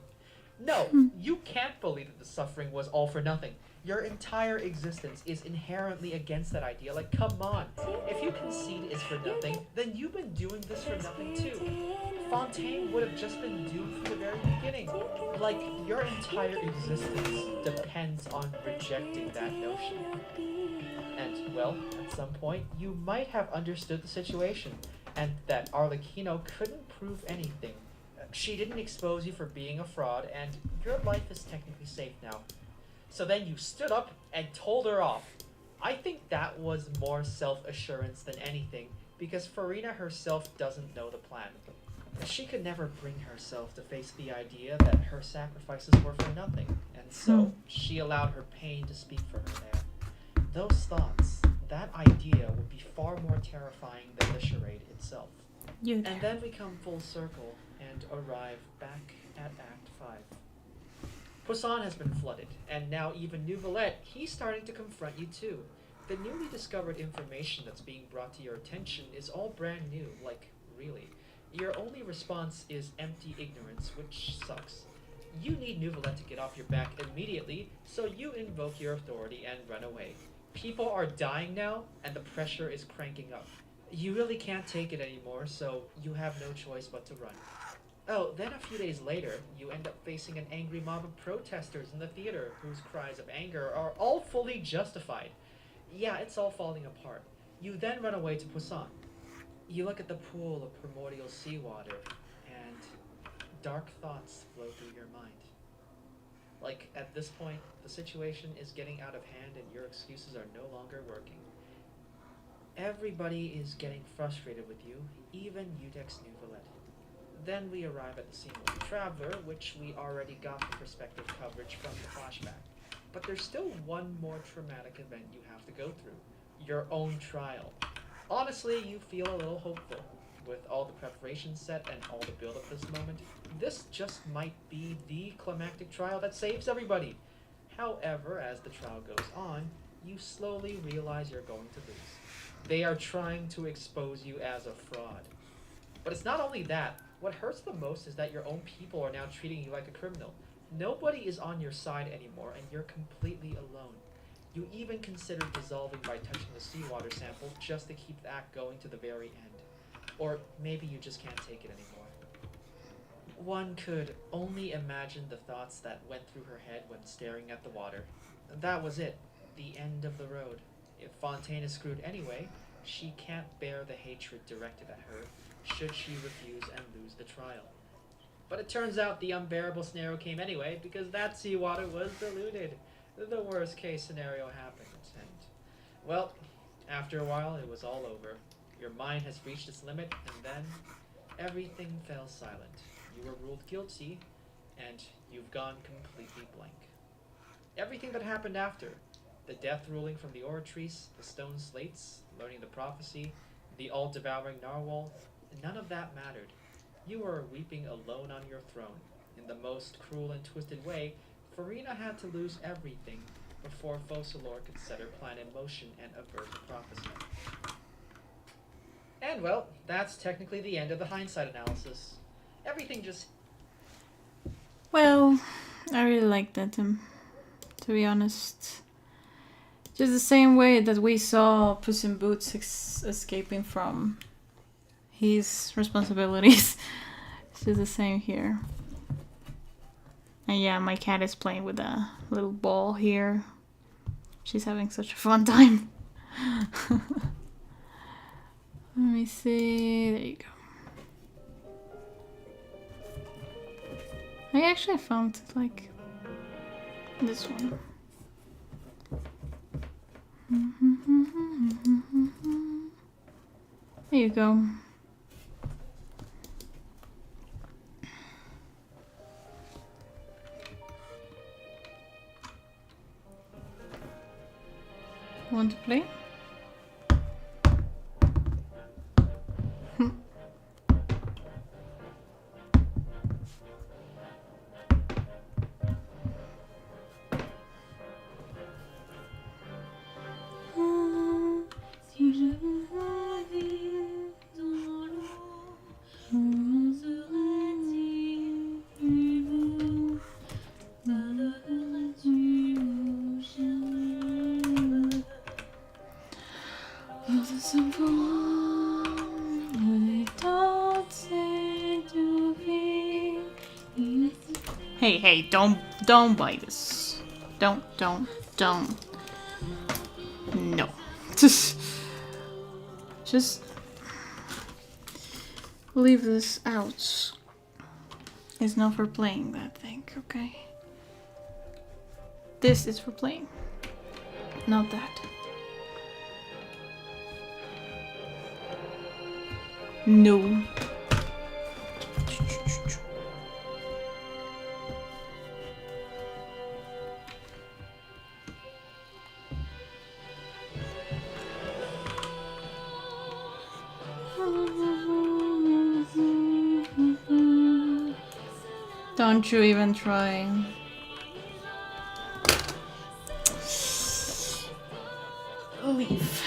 No, you can't believe that the suffering was all for nothing. Your entire existence is inherently against that idea. Like, come on. If you concede it's for nothing, then you've been doing this for nothing too. Fontaine would have just been doomed from the very beginning. Like, your entire existence depends on rejecting that notion. And, well, at some point, you might have understood the situation, and that Arlecchino couldn't prove anything. She didn't expose you for being a fraud, and your life is technically safe now. So then you stood up and told her off. I think that was more self-assurance than anything, because Farina herself doesn't know the plan. She could never bring herself to face the idea that her sacrifices were for nothing, and so she allowed her pain to speak for her there. Those thoughts, that idea would be far more terrifying than the charade itself. And then we come full circle and arrive back at Act 5. Poisson has been flooded, and now even Nouvelette, he's starting to confront you too. The newly discovered information that's being brought to your attention is all brand new, like, really. Your only response is empty ignorance, which sucks. You need Nouvelette to get off your back immediately, so you invoke your authority and run away. People are dying now, and the pressure is cranking up. You really can't take it anymore, so you have no choice but to run. Oh, then a few days later, you end up facing an angry mob of protesters in the theater whose cries of anger are all fully justified. Yeah, it's all falling apart. You then run away to Poisson. You look at the pool of primordial seawater, and dark thoughts flow through your mind. Like, at this point, the situation is getting out of hand and your excuses are no longer working. Everybody is getting frustrated with you, even Udex Nouvelette. Then we arrive at the scene with the Traveler, which we already got the perspective coverage from the flashback. But there's still one more traumatic event you have to go through. Your own trial. Honestly, you feel a little hopeful. With all the preparations set and all the build up this moment, this just might be the climactic trial that saves everybody. However, as the trial goes on, you slowly realize you're going to lose. They are trying to expose you as a fraud. But it's not only that. What hurts the most is that your own people are now treating you like a criminal. Nobody is on your side anymore, and you're completely alone. You even considered dissolving by touching the seawater sample just to keep the act going to the very end. Or maybe you just can't take it anymore. One could only imagine the thoughts that went through her head when staring at the water. That was it. The end of the road. If Fontaine is screwed anyway, she can't bear the hatred directed at her, should she refuse and lose the trial. But it turns out the unbearable scenario came anyway, because that seawater was diluted. The worst case scenario happened, and, well, after a while it was all over. Your mind has reached its limit, and then everything fell silent. You were ruled guilty, and you've gone completely blank. Everything that happened after, the death ruling from the Oratrice, the stone slates, learning the prophecy, the all-devouring narwhal, none of that mattered. You were weeping alone on your throne. In the most cruel and twisted way, Farina had to lose everything before Focalors could set her plan in motion and avert the prophecy. And well, that's technically the end of the hindsight analysis. Everything just... Well, I really like that, to be honest. Just the same way that we saw Puss in Boots escaping from his responsibilities. It's just the same here. And yeah, my cat is playing with a little ball here. She's having such a fun time. Let me see. There you go. I actually found like this one. There you go. Want to play? Hey, don't buy this. Don't. No. Just leave this out. It's not for playing that thing, okay? This is for playing, not that. No. Don't you even try. Leave.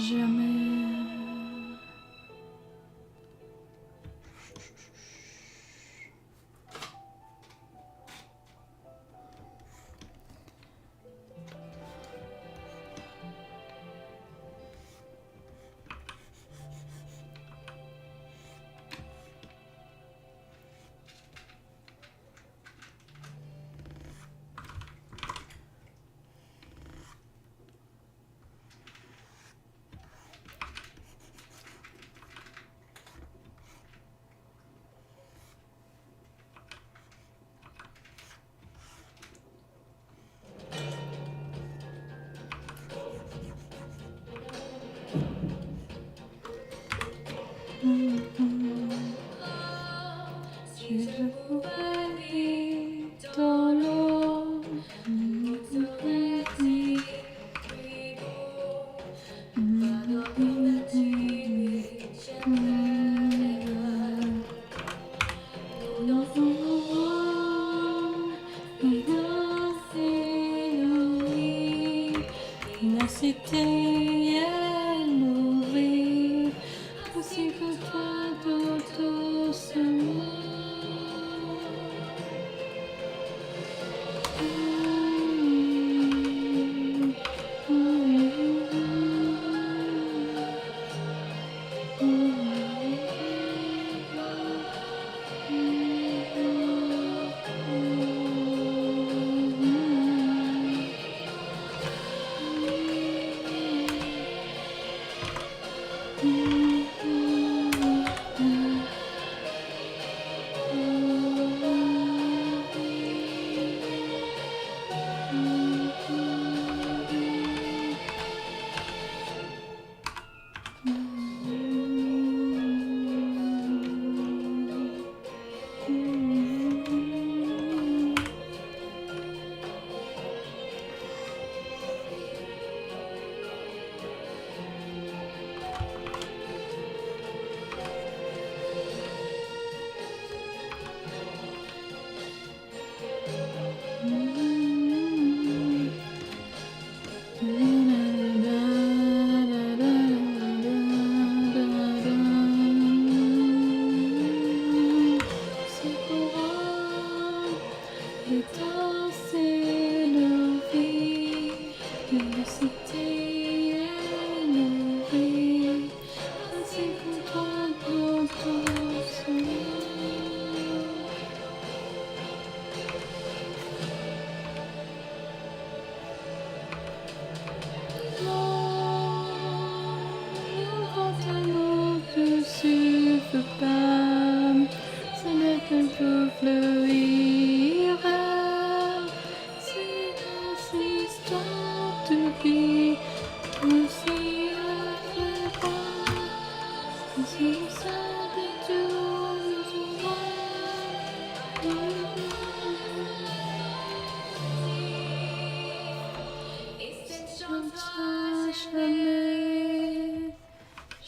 Jamais.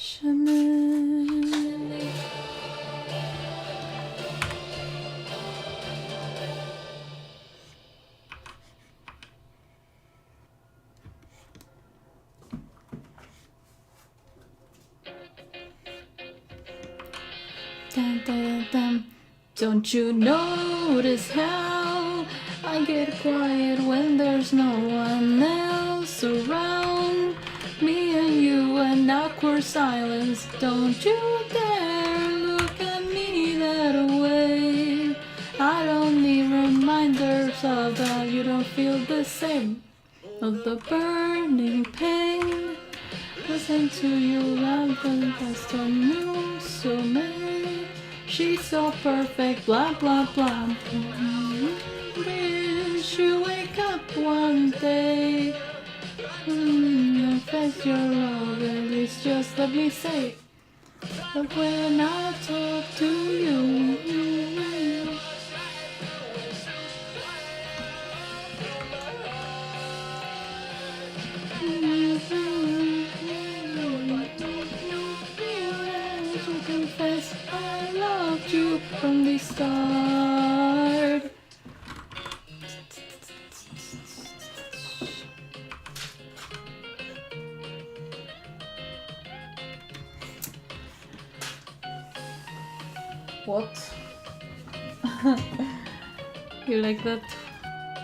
Shaman. Dun, dun, dun. Don't you notice how I get quiet when there's no one else around? Me and you, an awkward silence. Don't you dare look at me that way. I don't need reminders of that. You don't feel the same. Of the burning pain. Listen to you loud and just a new soulmate. She's so perfect, blah blah blah. Wish you wake up one day and face your love, at least just let me say. But when I talk to you, confess I loved you from the start. What? You like that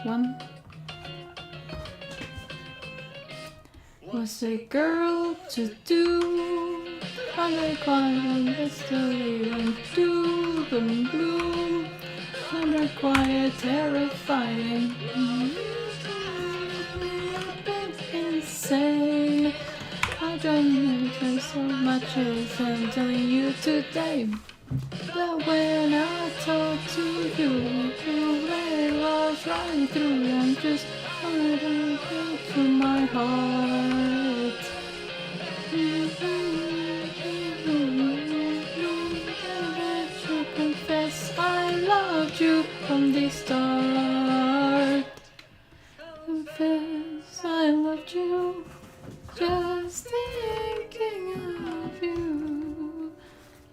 one? What's a girl to do? I like on this to leave and doom and gloom. Under quiet, terrifying. Insane. I don't know so much as I'm telling you today. But when I talk to you, you let us right through. I'm just a little bit to my heart. To confess I loved you from the start. Confess I loved you, just thinking of you.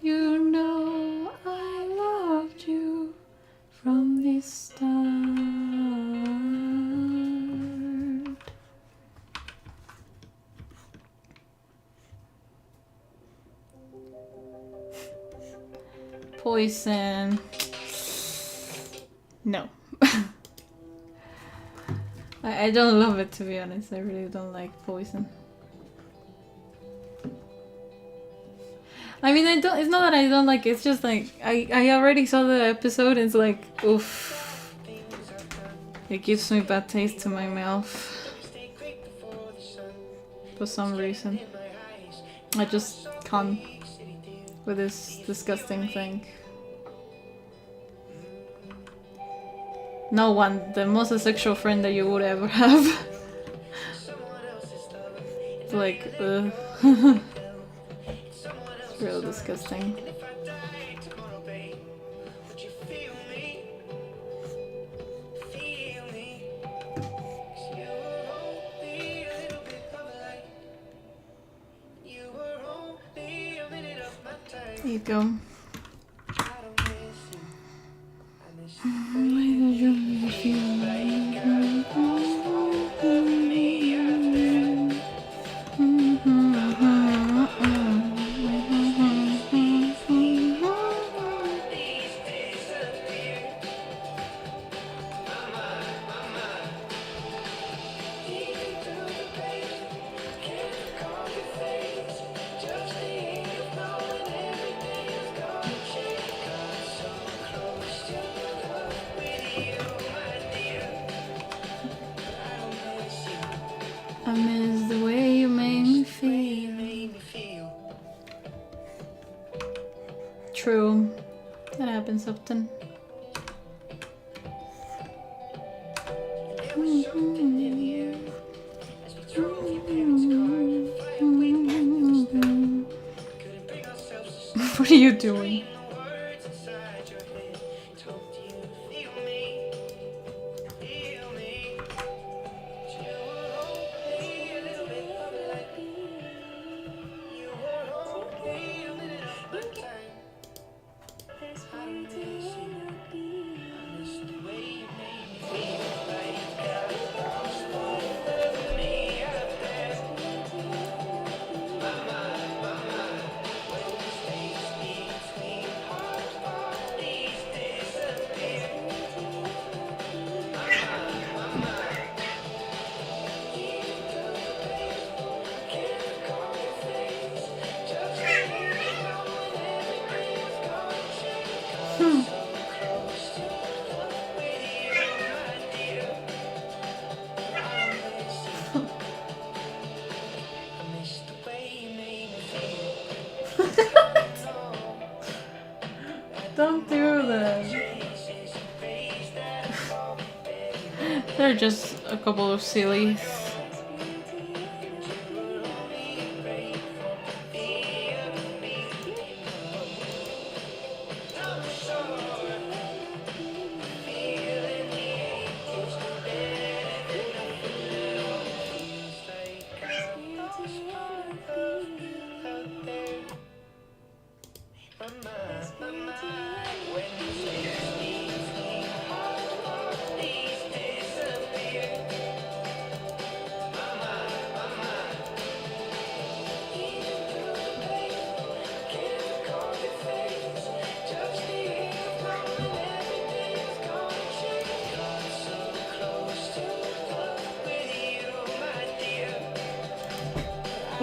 You know I loved you from the start. Poison. No. I don't love it, to be honest. I really don't like Poison. I mean, I don't. It's not that I don't like it. It's just like I already saw the episode. And it's like, oof. It gives me bad taste to my mouth for some reason. I just can't with this disgusting thing. No one, the most asexual friend that you would ever have. It's like, it's real disgusting. There you go. I miss the way you made me feel. True. That happens often. What are you doing? Don't do that. They're just a couple of sillies.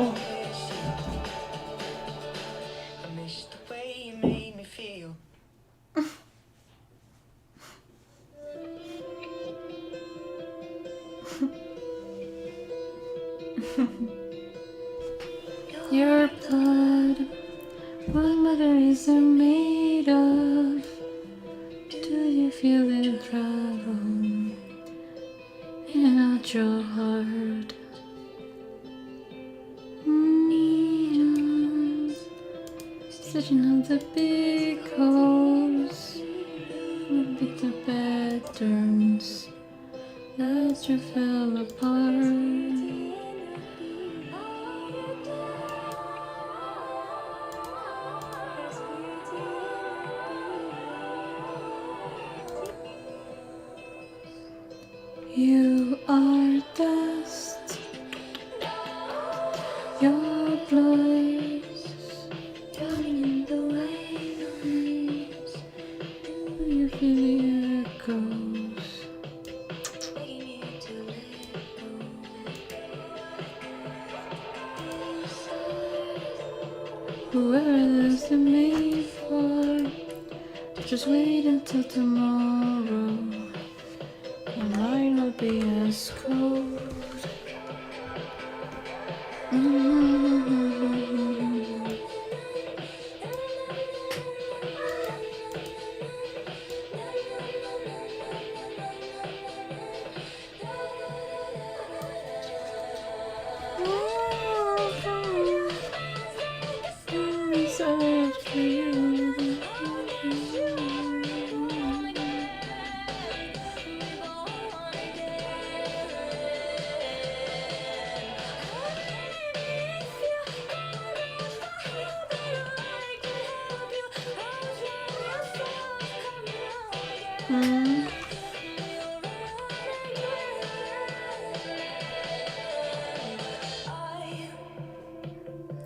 Oh. Your blood, what mother is it made of? Do you feel it travel in out your heart? Stitching out the big holes would be the patterns that you fell apart. You are dust, your blood running in the waves. Do you feel the echoes? Whoever this is made for, just wait until tomorrow. It might not be as cold.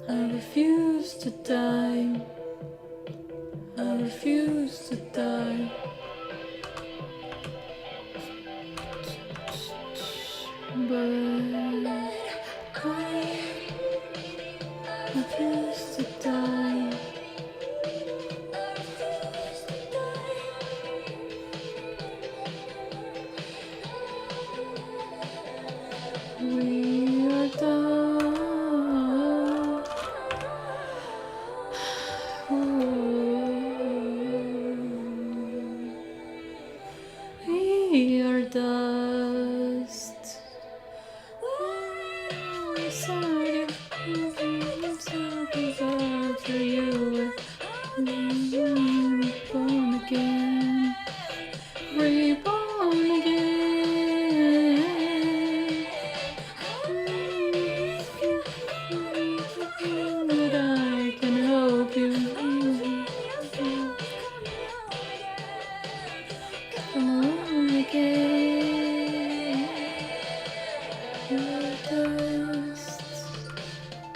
I refuse to die. I refuse to die. But I refuse to die. We are done. We are dust. Sorry for you. Reborn again. Reborn again. That I can help you. Come on again. You're dust.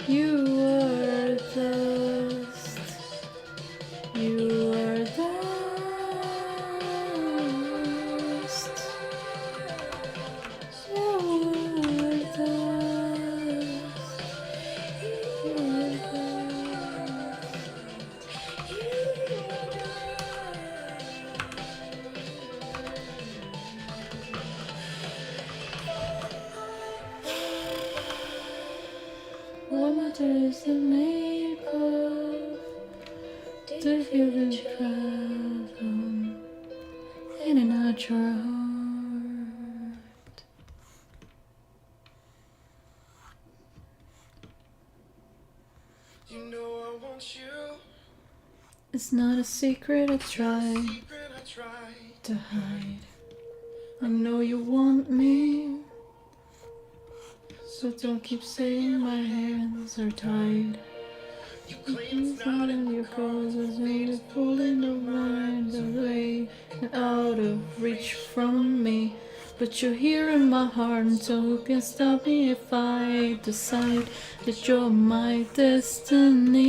You are dust. You are dust. You are dust. You are dust. is it made of? Do you feel the problem in and out your heart? You know I want you. It's not a secret I try Secret I try. to hide. I know you want me, so don't keep saying my hands are tied. You claim It's not in your clothes, it's only pulling the mind away and out of reach from me. But you're here in my heart, so who can stop me if I decide that you're my destiny?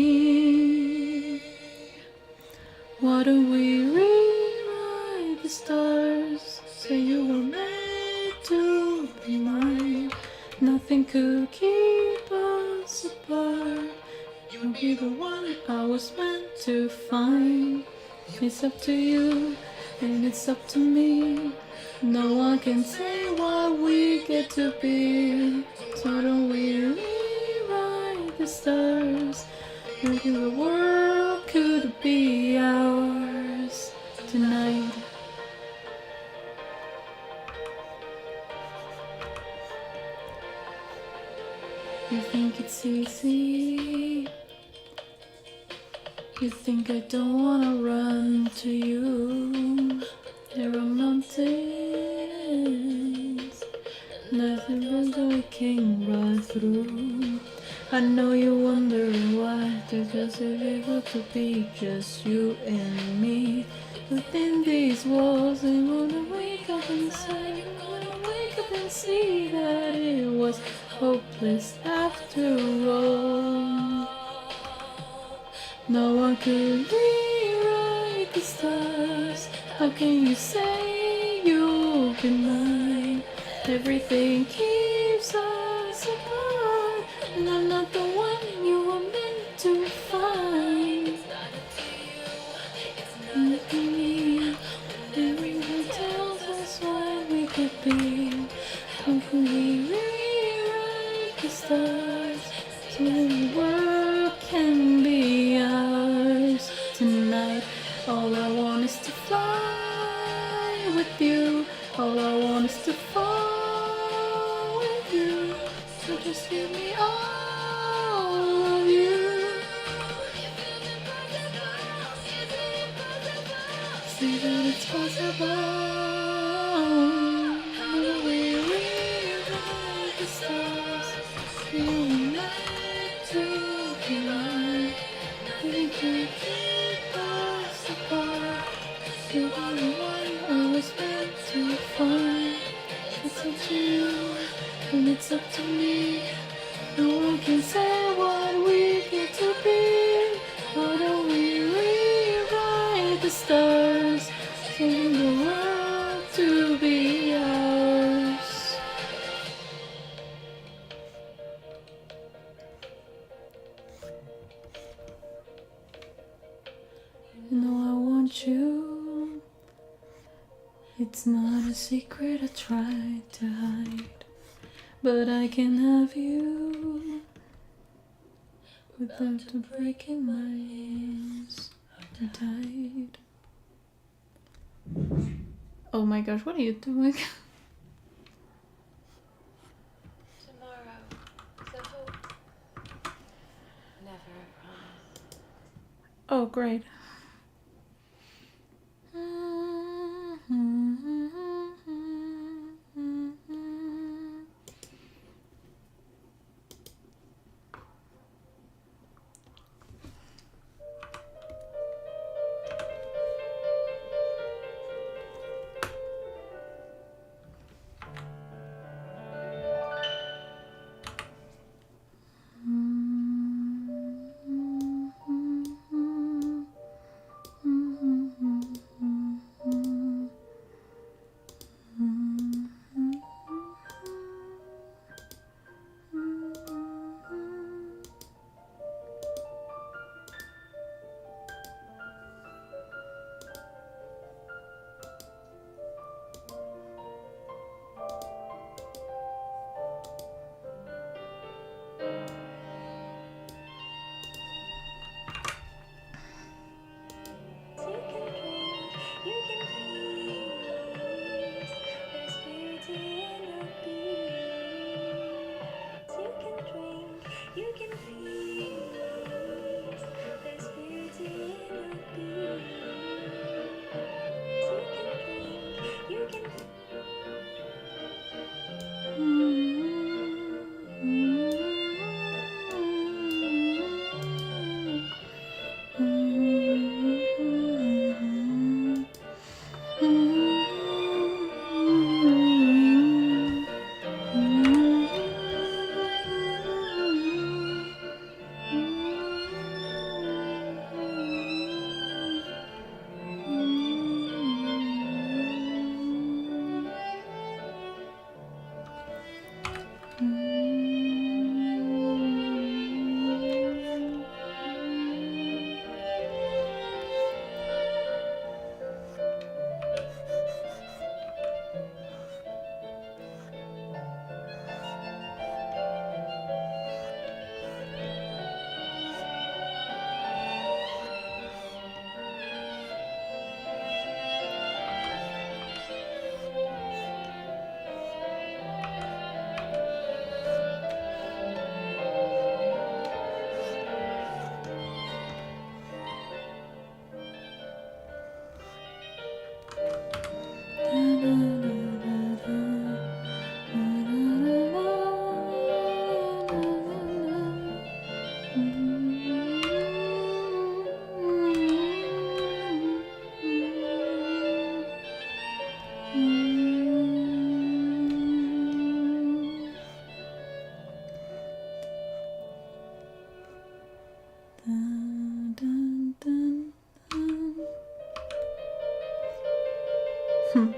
Why don't we rewrite the stars? Say you were made to be mine. Nothing could keep us apart. You'll be the one I was meant to find. It's up to you, and it's up to me. No one can say what we get to be. So don't we rewrite the stars? Maybe the world could be ours tonight. You think it's easy? You think I don't wanna run to you? There are mountains, nothing else that we can run through. I know you wonder why there's just able to be just you and me within these walls. And when I wake up inside, when I wake up and see that it was hopeless after all. No one could rewrite the stars. How can you say you'll be mine? Everything keeps us apart, and I'm not the one you were meant to find. Look at me, everyone tells us why we could be. How can we rewrite the stars so the world can be ours tonight? All I want is to fly with you. All I want is to fall with you. So just give me all of you. See that it's possible. When we rewrite the stars, you were meant to be mine. Nothing can keep us apart. You're the one I was meant to find. It's up to you, and it's up to me. No one can say what we get to be. Why don't we rewrite the stars, sing the world to be ours? You know I want you. It's not a secret I tried to hide, but I can have you without breaking my hands are tied. Oh my gosh, what are you doing? Tomorrow. So hope. Never, I promise. Oh, great. Dun, dun, dun, dun. Hmm.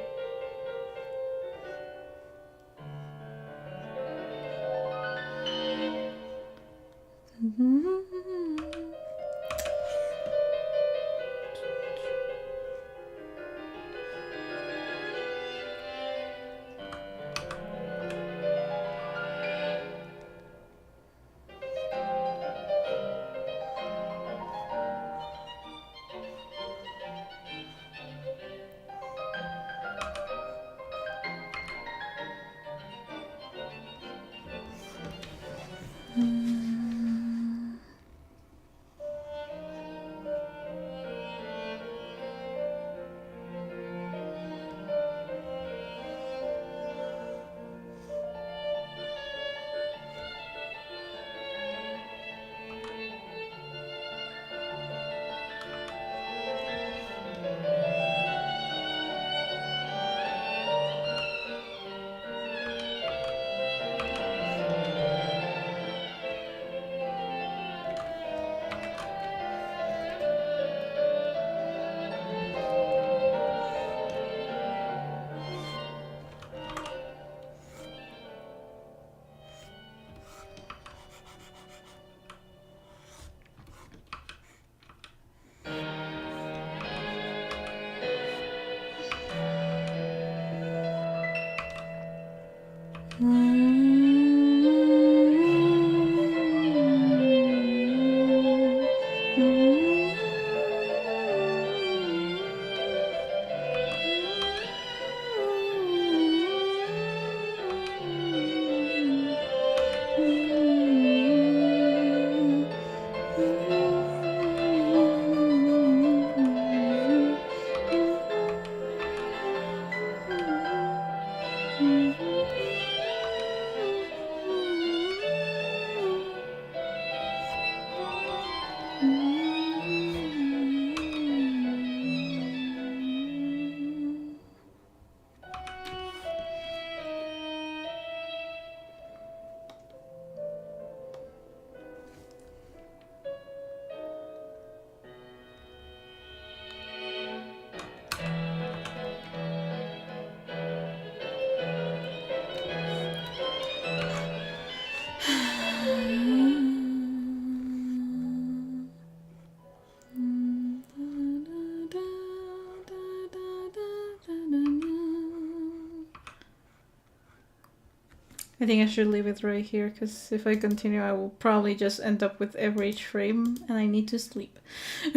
I think I should leave it right here, because if I continue I will probably just end up with every frame and I need to sleep.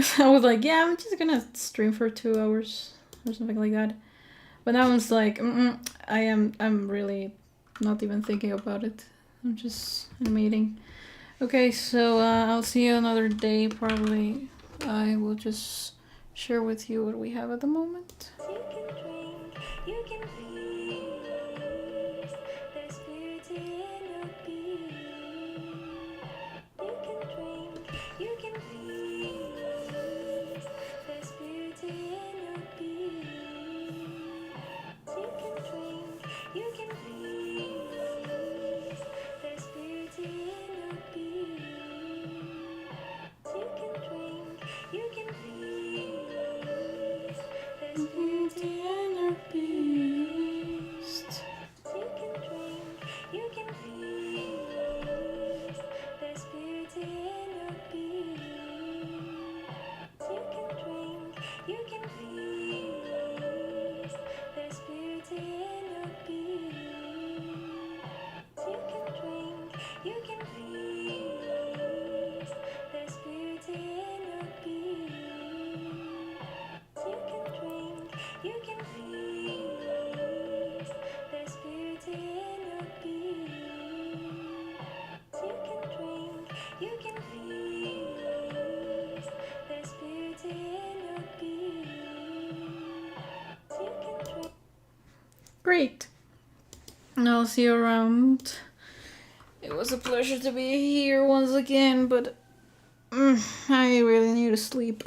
So I was like, yeah, I'm just gonna stream for 2 hours or something like that. But now I'm like, I'm really not even thinking about it. I'm just animating. Okay, so I'll see you another day probably. I will just share with you what we have at the moment. You can drink, you can feast. There's beauty in your being. You can drink, you can feast. There's beauty in your being. You can drink, you can feast. There's beauty in your being. You can drink, you can feast. There's beauty in your beast. You can drink, you can feast. There's beauty in your beast. You can drink, you can feast. There's beauty in your beast. You can drink, you can feast. There's beauty in your beast. You can drink, you can feast. There's beauty in your beast. You can drink, you can feast. There's beauty in your beast. You can drink. Great. And I'll see you around. It was a pleasure to be here once again, but I really need to sleep.